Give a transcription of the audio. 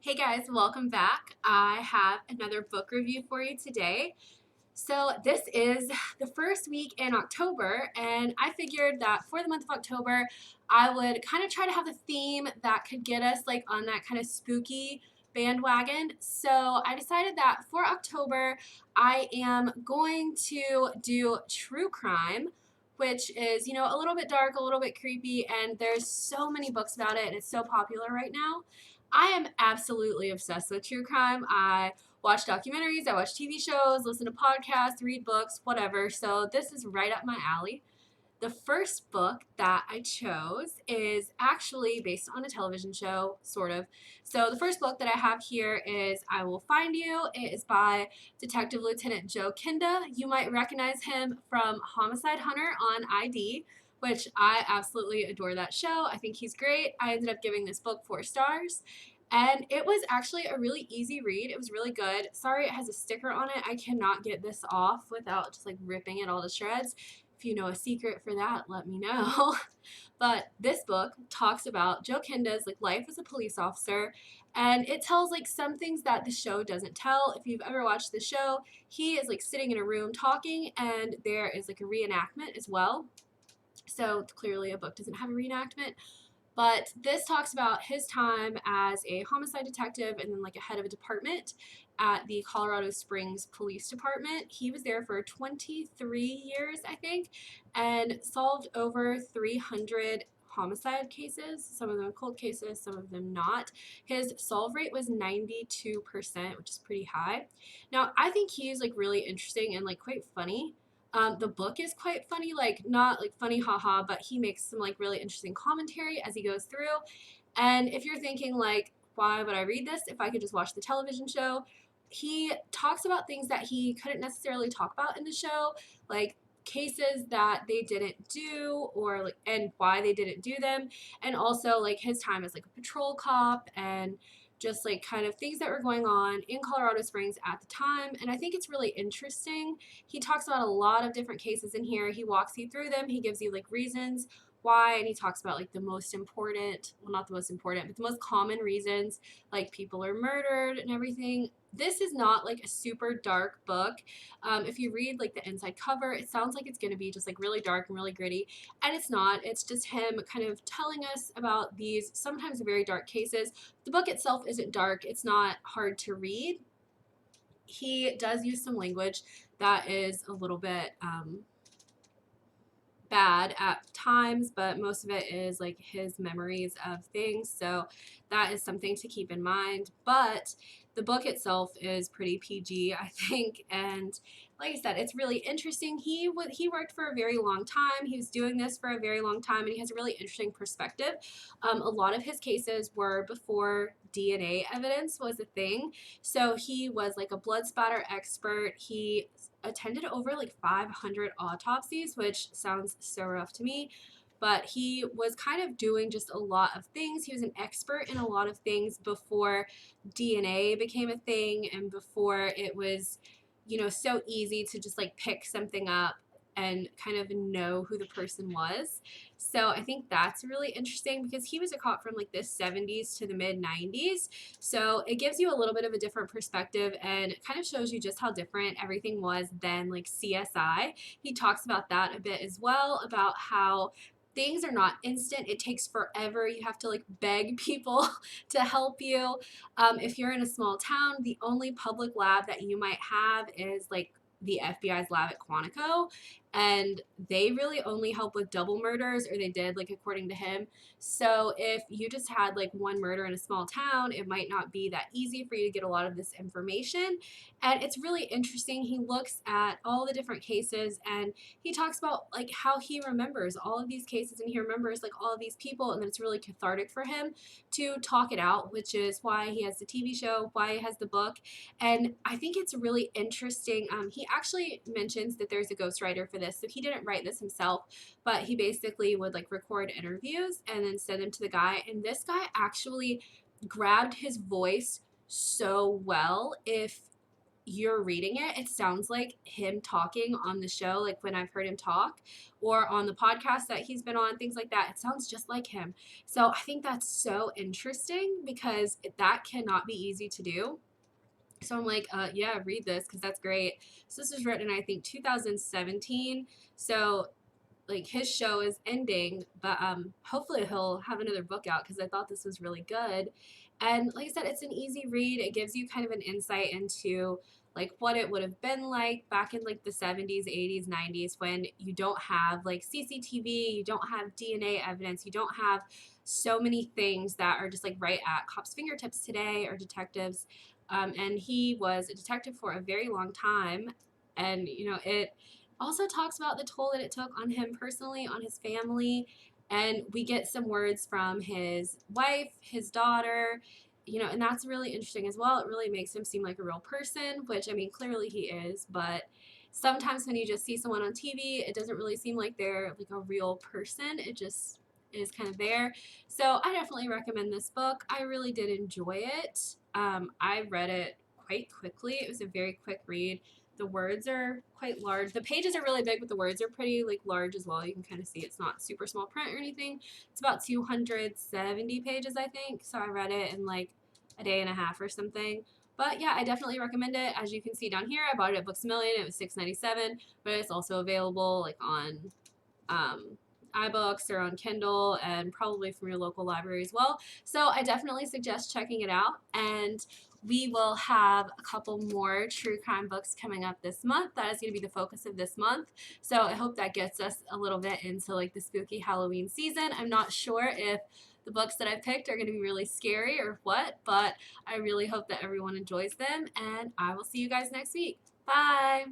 Hey guys, welcome back. I have another book review for you today. So, this is the first week in October, and I figured that for the month of October, I would kind of try to have a theme that could get us like on that kind of spooky bandwagon. So, I decided that for October, I am going to do true crime, which is, a little bit dark, a little bit creepy, and there's so many books about it, and it's so popular right now. I am absolutely obsessed with true crime. I watch documentaries, I watch TV shows, listen to podcasts, read books, whatever. So this is right up my alley. The first book that I chose is actually based on a television show, sort of. So the first book that I have here is I Will Find You. It is by Detective Lieutenant Joe Kenda. You might recognize him from Homicide Hunter on ID, which I absolutely adore that show. I think he's great. I ended up giving this book 4 stars. And it was actually a really easy read. It was really good. Sorry, it has a sticker on it. I cannot get this off without just like ripping it all to shreds. If you know a secret for that, let me know. But this book talks about Joe Kenda's like life as a police officer, and it tells like some things that the show doesn't tell. If you've ever watched the show, he is like sitting in a room talking, and there is like a reenactment as well. So clearly a book doesn't have a reenactment. But this talks about his time as a homicide detective and then like a head of a department at the Colorado Springs Police Department. He was there for 23 years, I think, and solved over 300 homicide cases, some of them cold cases, some of them not. His solve rate was 92%, which is pretty high. Now, I think he's like really interesting and like quite funny. The book is quite funny, like not like funny haha, but he makes some like really interesting commentary as he goes through. And if you're thinking like, why would I read this if I could just watch the television show? He talks about things that he couldn't necessarily talk about in the show, like cases that they didn't do or like and why they didn't do them, and also like his time as like a patrol cop and just like kind of things that were going on in Colorado Springs at the time. And I think it's really interesting. He talks about a lot of different cases in here. He walks you through them. He gives you like reasons why, and he talks about like the most important, well, not the most important, but the most common reasons, like people are murdered and everything. This is not like a super dark book. If you read like the inside cover, it sounds like it's going to be just like really dark and really gritty, and it's not. It's just him kind of telling us about these sometimes very dark cases. The book itself isn't dark. It's not hard to read. He does use some language that is a little bit bad at times, but most of it is like his memories of things. So that is something to keep in mind. But the book itself is pretty PG, I think, and like I said, it's really interesting. He worked for a very long time. He was doing this for a very long time, and he has a really interesting perspective. A lot of his cases were before DNA evidence was a thing, so he was like a blood spatter expert. He attended over like 500 autopsies, which sounds so rough to me. But he was kind of doing just a lot of things. He was an expert in a lot of things before DNA became a thing and before it was, so easy to just like pick something up and kind of know who the person was. So I think that's really interesting because he was a cop from like the 70s to the mid 90s. So it gives you a little bit of a different perspective and it kind of shows you just how different everything was than like CSI. He talks about that a bit as well, about how things are not instant. It takes forever. You have to like beg people to help you. If you're in a small town, the only public lab that you might have is like the FBI's lab at Quantico, and they really only help with double murders, or they did, like according to him. So if you just had like one murder in a small town, it might not be that easy for you to get a lot of this information. And it's really interesting. He looks at all the different cases and he talks about like how he remembers all of these cases and he remembers like all of these people, and then it's really cathartic for him to talk it out, which is why he has the TV show, why he has the book. And I think it's really interesting. He actually mentions that there's a ghostwriter for this, so he didn't write this himself, but he basically would like record interviews and then send them to the guy, and this guy actually grabbed his voice so well. If you're reading it, it sounds like him talking on the show, like when I've heard him talk or on the podcast that he's been on, things like that. It sounds just like him. So I think that's so interesting because that cannot be easy to do. So I'm like, yeah, read this because that's great. So this was written, I think, 2017. So like his show is ending, but hopefully he'll have another book out because I thought this was really good. And like I said, it's an easy read. It gives you kind of an insight into like what it would have been like back in like the 70s, 80s, 90s when you don't have like CCTV, you don't have DNA evidence, you don't have so many things that are just like right at cops' fingertips today or detectives. And he was a detective for a very long time. And, you know, it also talks about the toll that it took on him personally, on his family. And we get some words from his wife, his daughter, you know, and that's really interesting as well. It really makes him seem like a real person, which I mean, clearly he is, but sometimes when you just see someone on TV, it doesn't really seem like they're like a real person. It just is kind of there. So I definitely recommend this book. I really did enjoy it. I read it quite quickly. It was a very quick read. The words are quite large. The pages are really big, but the words are pretty like large as well. You can kind of see it's not super small print or anything. It's about 270 pages, I think. So I read it in like a day and a half or something. But yeah, I definitely recommend it. As you can see down here, I bought it at Books A Million. It was $6.97, but it's also available like on um, iBooks or on Kindle and probably from your local library as well. So I definitely suggest checking it out. And we will have a couple more true crime books coming up this month. That is going to be the focus of this month. So I hope that gets us a little bit into like the spooky Halloween season. I'm not sure if the books that I picked are going to be really scary or what, but I really hope that everyone enjoys them. And I will see you guys next week. Bye.